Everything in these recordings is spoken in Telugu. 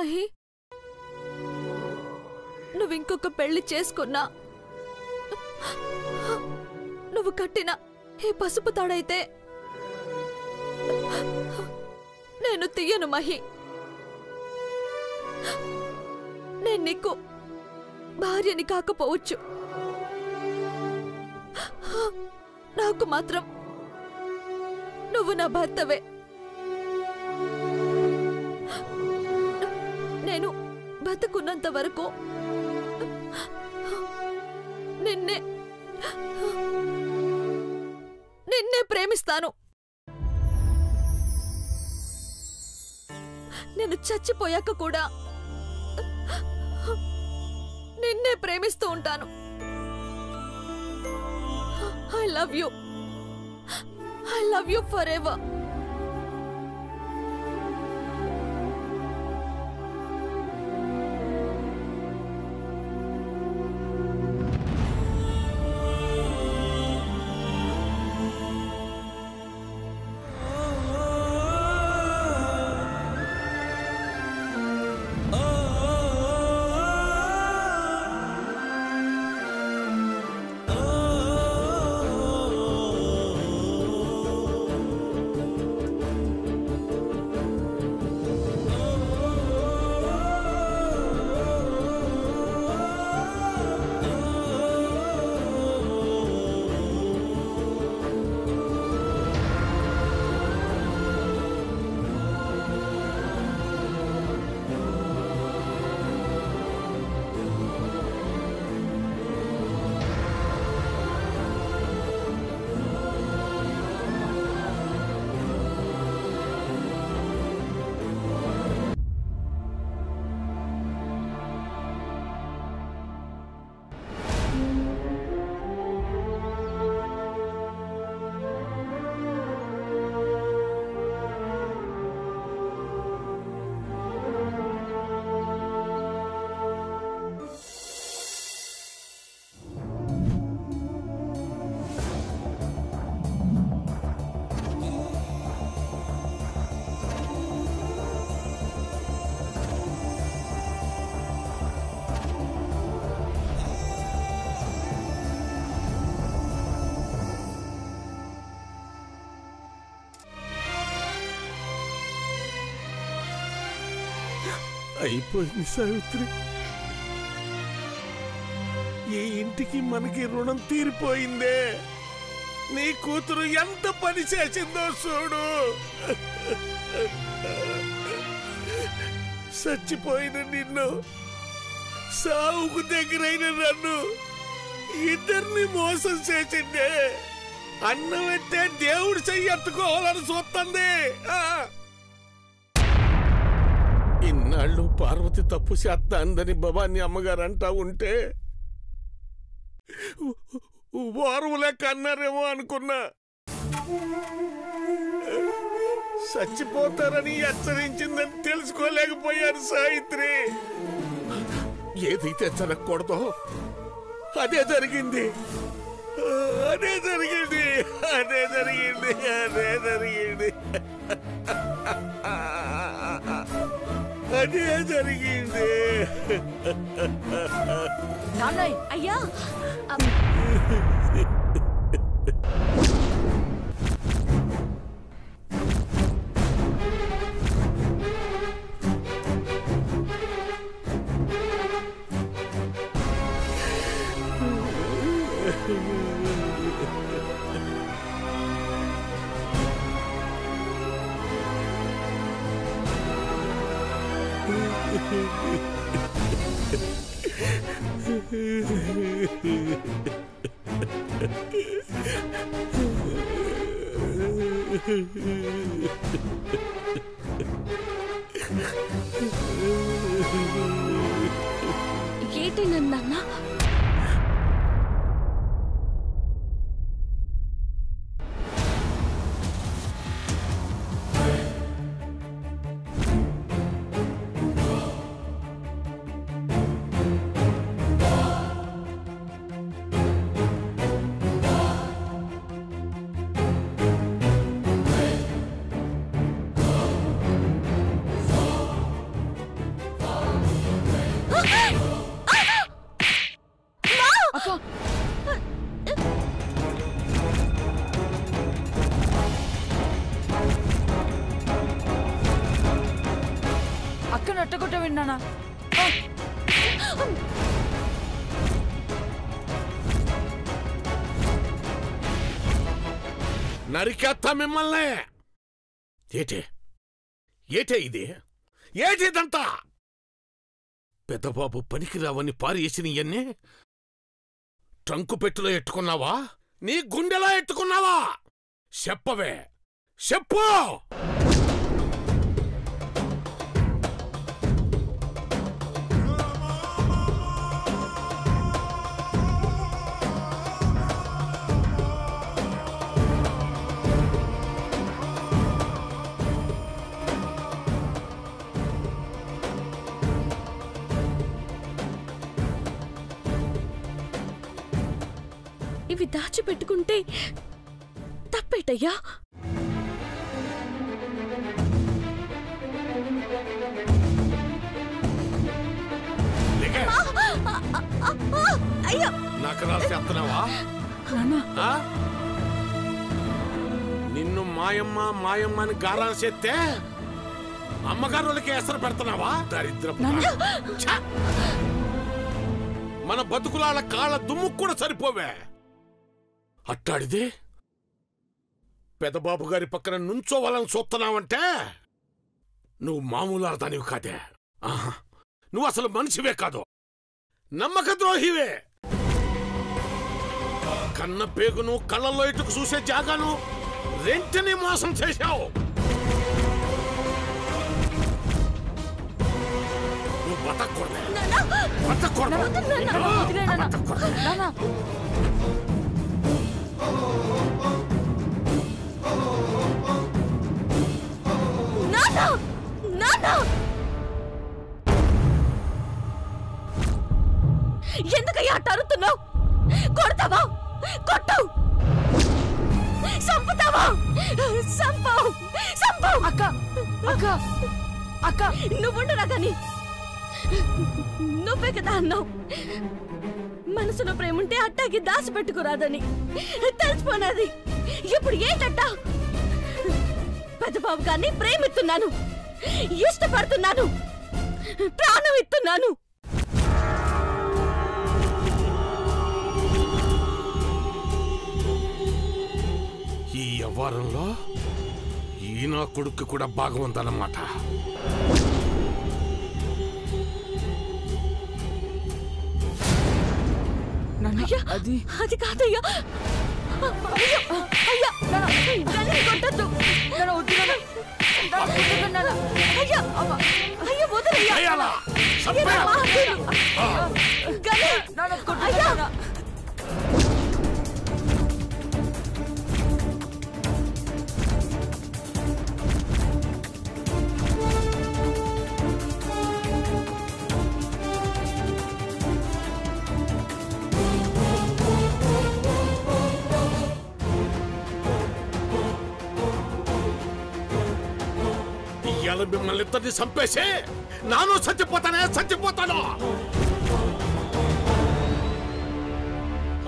మహి, నువ్వు ఇంకొక పెళ్లి చేసుకున్నా, నువ్వు కట్టిన ఈ పసుపు తాడైతే నేను తీయను మహి. నేను నీకు భార్యని కాకపోవచ్చు, నాకు మాత్రం నువ్వు నా భర్తవే. నేను బతుకున్నంత వరకు నిన్నే ప్రేమిస్తాను. నేను చచ్చిపోయాక కూడా నిన్నే ప్రేమిస్తూ ఉంటాను. I love you forever. అయిపోయింది సావిత్రి, ఈ ఇంటికి మనకి రుణం తీరిపోయిందే. నీ కూతురు ఎంత పని చేసిందో చూడు. చచ్చిపోయిన నిన్ను, సావుకు దగ్గరైన నన్ను, ఇద్దరిని మోసం చేసిందే. అన్నం పెట్టే దేవుడు చెయ్యి ఎత్తుకోవాలని చూస్తుంది. ఇన్నాళ్ళు పార్వతి తప్పు చేస్తా అందని భవాని అమ్మగారు అంటా ఉంటే వారం లెక్క అన్నారేమో అనుకున్నా. చచ్చిపోతారని హెచ్చరించిందని తెలుసుకోలేకపోయాను సావిత్రి. ఏదైతే జరగకూడదో అదే జరిగింది. అదే జరిగింది. అయ్యా, ఏంటి నన్న కొట్టవేండి నాన్న? నరికేత్తా మిమ్మల్ని. ఏటే ఏటే ఇది? ఏటిదంతా? పెద్దబాబు పనికిరావని పారేసినవన్నీ ట్రంకు పెట్టులో ఎట్టుకున్నావా? నీ గుండెలో ఎట్టుకున్నావా? చెప్పవే, చెప్పు. ఇవి దాచిపెట్టుకుంటే తప్పేటయ్యా? అయ్యా, నాకు రాసేస్తున్నావా? నిన్ను మాయమ్మ మాయమ్మ అని గారాలు చేస్తే అమ్మగారులకి ఎసరు పెడుతున్నావా? దరిద్రపు. మన బతుకులాల కాళ్ళ దుమ్ము కూడా సరిపోవే. అట్టాడిదే పెదబాబు గారి పక్కన నుంచోవాలని చూస్తున్నావంటే నువ్వు మామూలు అర్థానివి కాదే. నువ్వు అసలు మనిషివే కాదు, నమ్మక ద్రోహివే. కన్న పేగును కళ్ళల్లో ఇటుకు చూసే జాగాను రెంటిని మోసం చేశావు. నువ్వు బతకూడదే, బతకూడదు. ఎందుకయ్యా అట్ట అరుతున్నావు? కొడతావా? కొట్టు. సంపుతావా? సంపవు, సంపవు. అక్క అక్క అక్క, నువ్వుండరా గాని. నువ్వే కదా అన్నావు మనసులో ప్రేముంటే అట్టాకి దాచి పెట్టుకురాదని. తెలిసిపోయినది. ఇప్పుడు ఏంటట్ట? పెద్దబాబు గారిని ప్రేమిస్తున్నాను, ఇష్టపడుతున్నాను, ప్రాణం ఇస్తున్నాను. ఈ వ్యవహారంలో ఈయన కొడుకు కూడా భాగం ఉందన్నమాట. అది అది కాదయ్యా. అయ్యా, కొట్టద్దు. అయ్యా, అయ్యా వదలయ్యా. అయ్యా, మిమ్మల్ని ఇద్దరిని చంపేసి నాను చచ్చిపోతాను.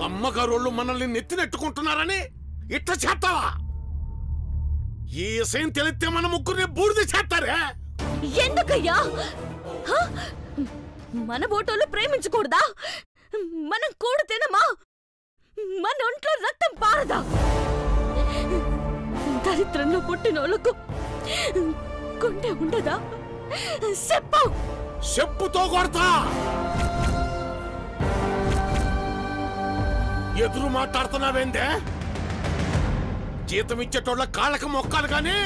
అమ్మగారు మనల్ని నెత్తినెట్టుకుంటున్నారని ఇట్లా చేస్తావా? ఈ విషయం తెలిస్తే మన ముగ్గురిని బూడిద చేస్తారే. ఎందుకయ్యా? మన బోటోళ్ళు ప్రేమించకూడదా? మనం కూడితేనమా? మన ఒంట్లో రక్తం పారదా? దరిద్రంలో పుట్టినోళ్ళకు గుండె ఉండదా? చెప్పుతో కొడతా. ఎదురు మాట్లాడుతున్నావేందే? జీతం ఇచ్చేటోళ్ళ కాళ్ళకి మొక్కాలి గాని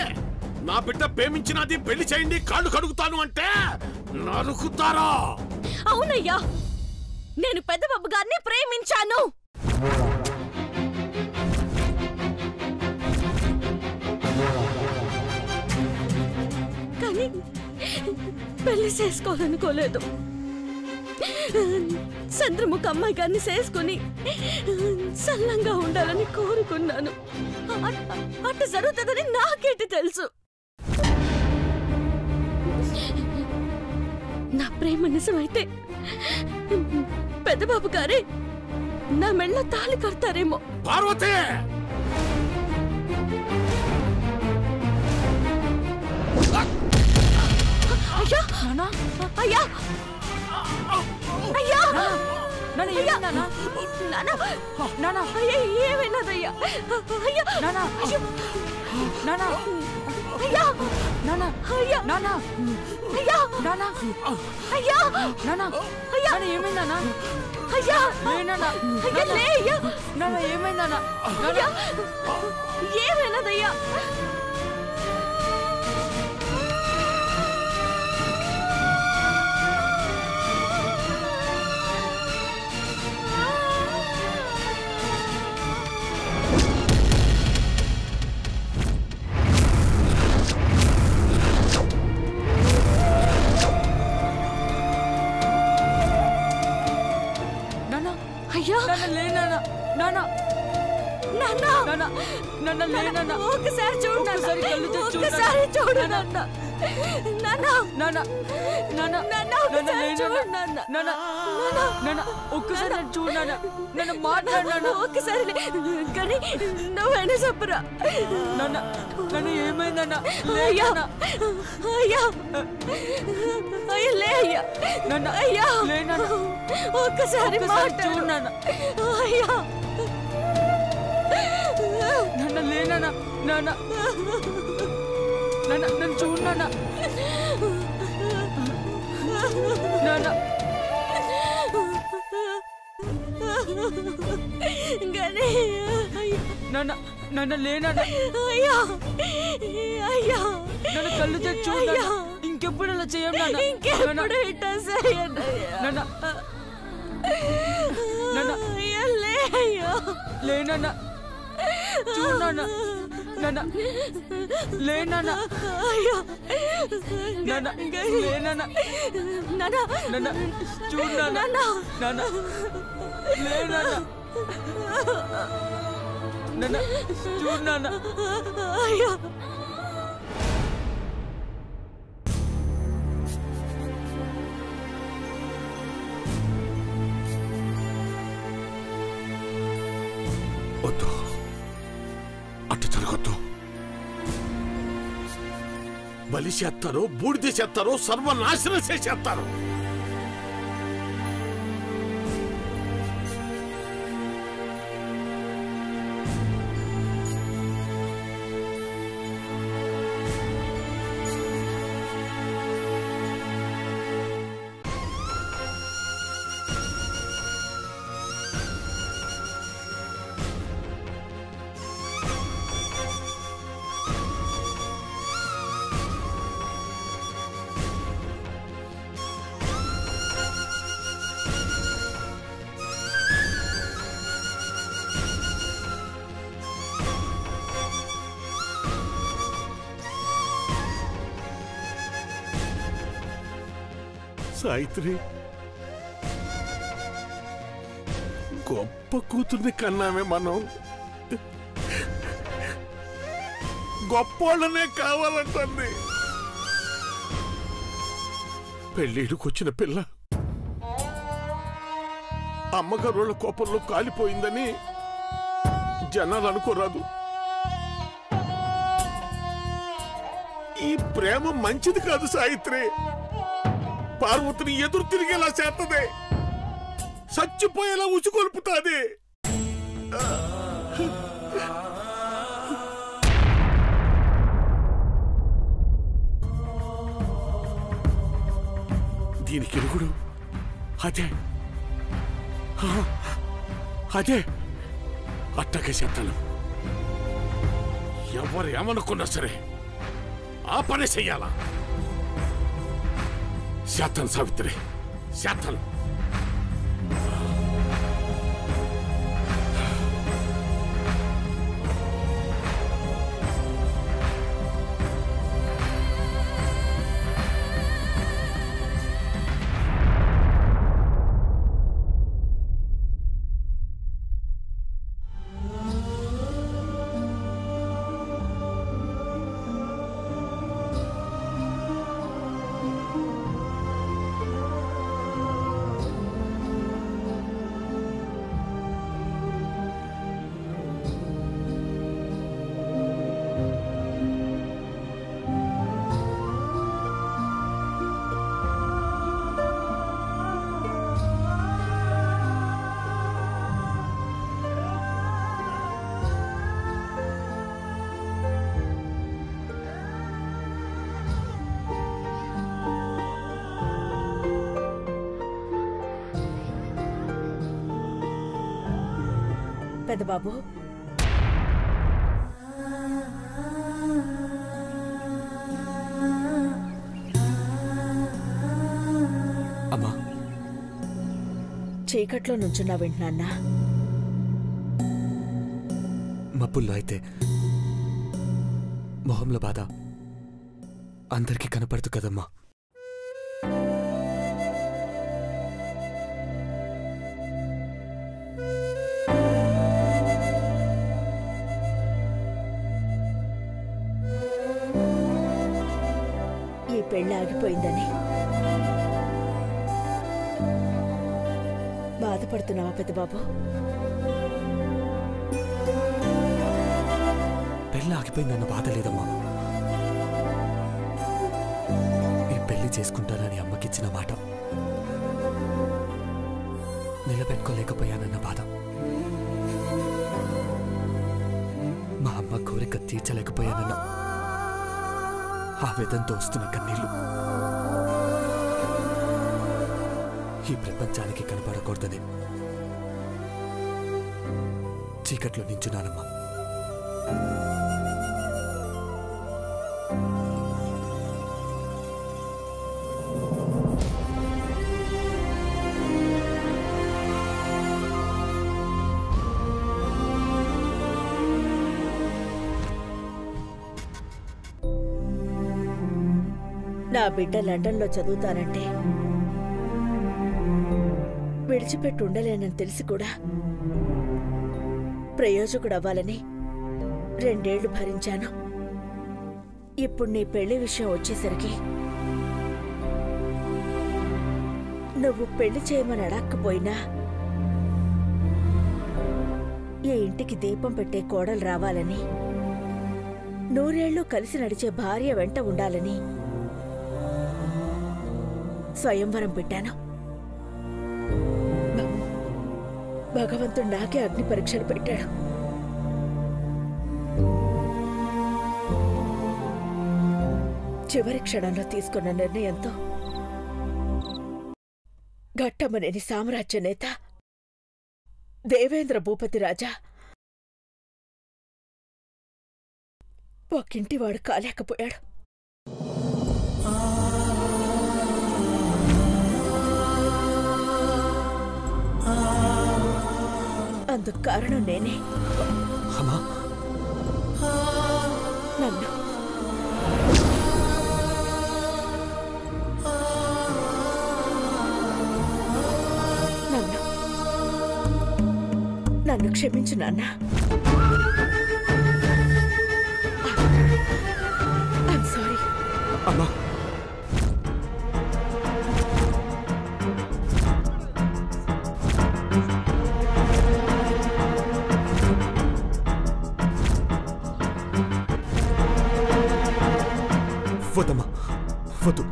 నా బిడ్డ ప్రేమించినది పెళ్లి చేయండి కాళ్ళు కడుగుతాను అంటే నరుకుతారా? అవునయ్యా, నేను పెద్దబాబు గారిని ప్రేమించాను. కానీ పెళ్లి చేసుకోవాలనుకోలేదు. చంద్రముఖ అమ్మాయి గారిని చేసుకుని సల్లంగా ఉండాలని కోరుకున్నాను. అట్ట జరుగుతుందని నాకేంటి తెలుసు? నా ప్రేమ నిజమైతే పెద్దబాబు గారే నా మెళ్ళ తాళి కడతారేమో. పార్వతి, అయ్యా, అయ్యా అయ్యా నాన్న ఏమైందన్నా నాన్న నాన్న అయ్యా ఏమైనదయ్యా అయ్యా నాన్న నాన్న అయ్యా నాన్న అయ్యా నాన్న అయ్యా నాన్న అయ్యా నాన్న అయ్యా నాన్న ఏమైందన్నా అయ్యా లేనన్నా అయ్యా లే అయ్యా నాన్న ఏమైందన్నా అయ్యా ఏమైనదయ్యా అయ్యా నాన్న లేనన్నా నాన్న నాన్న నాన్న నాన్న లేనన్నా ఒకసారి చూడు ఒక్కసారి కళ్ళు తెరిచి చూడు ఒకసారి చూడు నాన్న నాన్న నాన్న నాన్న నాన్న నాన్న ఒకసారి చూడు లేనన్నా నాన్న నాన్న నాన్న ఒక్కసారి నన్ను చూడు నాన్న నన్ను మాట్లాడు ఒకసారి కానీ నువ్వైనా చెప్పరా నాన్న నాన్న ఏమైందన్నా అయ్యా లేనన్నా అయ్యా అయ్యా లే అయ్యా నాన్న అయ్యా లేనన్నా ఒక్కసారి ఒక్కసారి చూడు నాన్న అయ్యా నాన్న లేనన్నా నాన్న నాన్న నన్ను చూడు నాన్న నాన్న కానీ నాన్న నాన్న లేనన్నా అయ్యా అయ్యా నన్ను కళ్ళు తెచ్చి చూడు నాన్న ఇంకెప్పుడు అలా చేయం నాన్న ఇంకెప్పుడు ఇట్టా చేయనయ్యా నాన్న నాన్న అయ్యా లే అయ్యా లేనన్నా చూడు నాన్న నాన్న లేనన్నా అయ్యా నాన్న లేనన్నా నాన్న నాన్న చూడు నాన్న నాన్న లేనన్నా నాన్న చూడు నాన్న అయ్యా వద్దు అటు జరగొద్దు బలి చేస్తారు బూడిద చేస్తారు సర్వనాశనం చేసేస్తారు సాయిత్రి గొప్ప కూతుర్ని కన్నామే మనం గొప్పోళ్ళనే కావాలంటుంది పెళ్ళిడుకొచ్చిన పిల్ల అమ్మగారుల కోపంలో కాలిపోయిందని జనాలు అనుకోరాదు. ఈ ప్రేమ మంచిది కాదు సాయిత్రి. పార్వతిని ఎదురు తిరిగేలా చేస్తదే, చచ్చిపోయేలా ఉచుకొల్పుతాది. దీనికి ఎరుగుడు అదే అదే అట్టగే చేస్తాను. ఎవరు ఏమనుకున్నా సరే ఆ పని చెయ్యాలా. చేస్తాను సావిత్రి, చేస్తాను. పెద్దబాబు. అమ్మా, చీకట్లో నుంచున్నావేంటి నాన్న? మబ్బుల్లో అయితే మొహంలో బాధ అందరికీ కనపడదు కదమ్మా. ఈ పెళ్లి ఆగిపోయిందని బాధపడుతున్నావా పెద్దబాబు? పెళ్ళి ఆగిపోయిందన్న బాధ లేదమ్మా. ఈ పెళ్లి చేసుకుంటానని అమ్మకిచ్చిన మాట నిలబెట్టుకోలేకపోయానన్న బాధ. మా అమ్మ కోరిక తీర్చలేకపోయానన్న ఆవేదనతో వస్తున్న కన్నీళ్లు ఈ ప్రపంచానికి కనపడకూడదని చీకట్లో నించున్నానమ్మా. నా బిడ్డ లండన్లో చదువుతానంటే విడిచిపెట్టి ఉండలేనని తెలిసి కూడా ప్రయోజకుడవ్వాలని 2 ఏళ్లు భరించాను. ఇప్పుడు నీ పెళ్లి విషయం వచ్చేసరికి నువ్వు పెళ్లి చేయమని అడక్కపోయినా ఈ ఇంటికి దీపం పెట్టే కోడలు రావాలని, 100 ఏళ్లు కలిసి నడిచే భార్య వెంట ఉండాలని స్వయంవరం పెట్టాను. భగవంతుడు నాకే అగ్ని పరీక్షలు పెట్టాడు. చివరి క్షణంలో తీసుకున్న నిర్ణయంతో ఘట్టమనేని సామ్రాజ్య నేత దేవేంద్ర భూపతి రాజా ఒకింటివాడు కాలేకపోయాడు. అందుకు కారణం నేనే. అమ్మా, నన్ను నన్ను నన్ను క్షమించు నాన్న. I'm sorry. అమ్మా, వద్దమ్మా, వద్దు.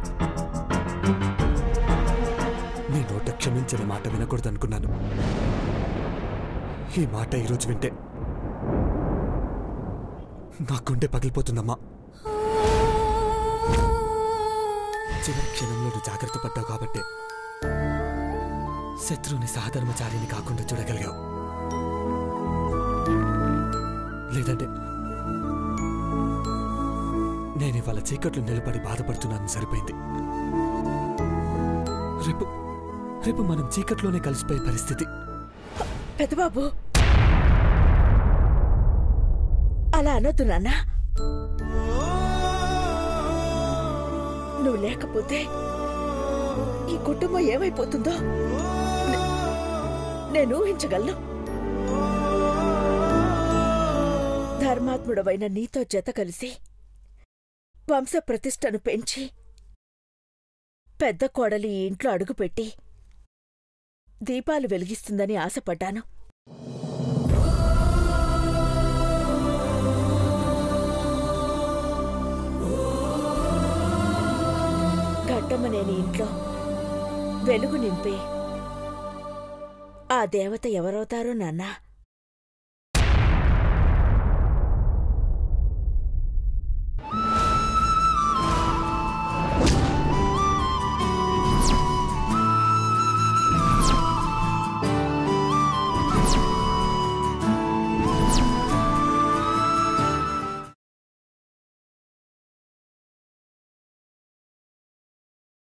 నీ నోట క్షమించని మాట వినకూడదనుకున్నాను. ఈ మాట ఈరోజు వింటే నా గుండె పగిలిపోతుందమ్మా. చివరి క్షణంలో నువ్వు జాగ్రత్త పడ్డావు కాబట్టి శత్రువుని సహధర్మచారిని కాకుండా చూడగలిగావు. లేదంటే నేను ఇవాళ చీకట్లు నిలబడి బాధపడుతున్నాను. సరిపోయింది. రేపు మనం చీకట్లోనే కలిసిపోయే పరిస్థితి. పెద్దబాబు, అలా అనొద్దు నాన్న. నువ్వు లేకపోతే ఈ కుటుంబం ఏమైపోతుందో నేను ఊహించగలను. ధర్మాత్ముడవైన నీతో జత కలిసి వంశ ప్రతిష్టను పెంచి పెద్ద కోడలి ఈ ఇంట్లో అడుగుపెట్టి దీపాలు వెలిగిస్తుందని ఆశపడ్డాను. ఘట్టమనేని ఇంట్లో వెలుగు నింపే ఆ దేవత ఎవరవుతారో నాన్నా?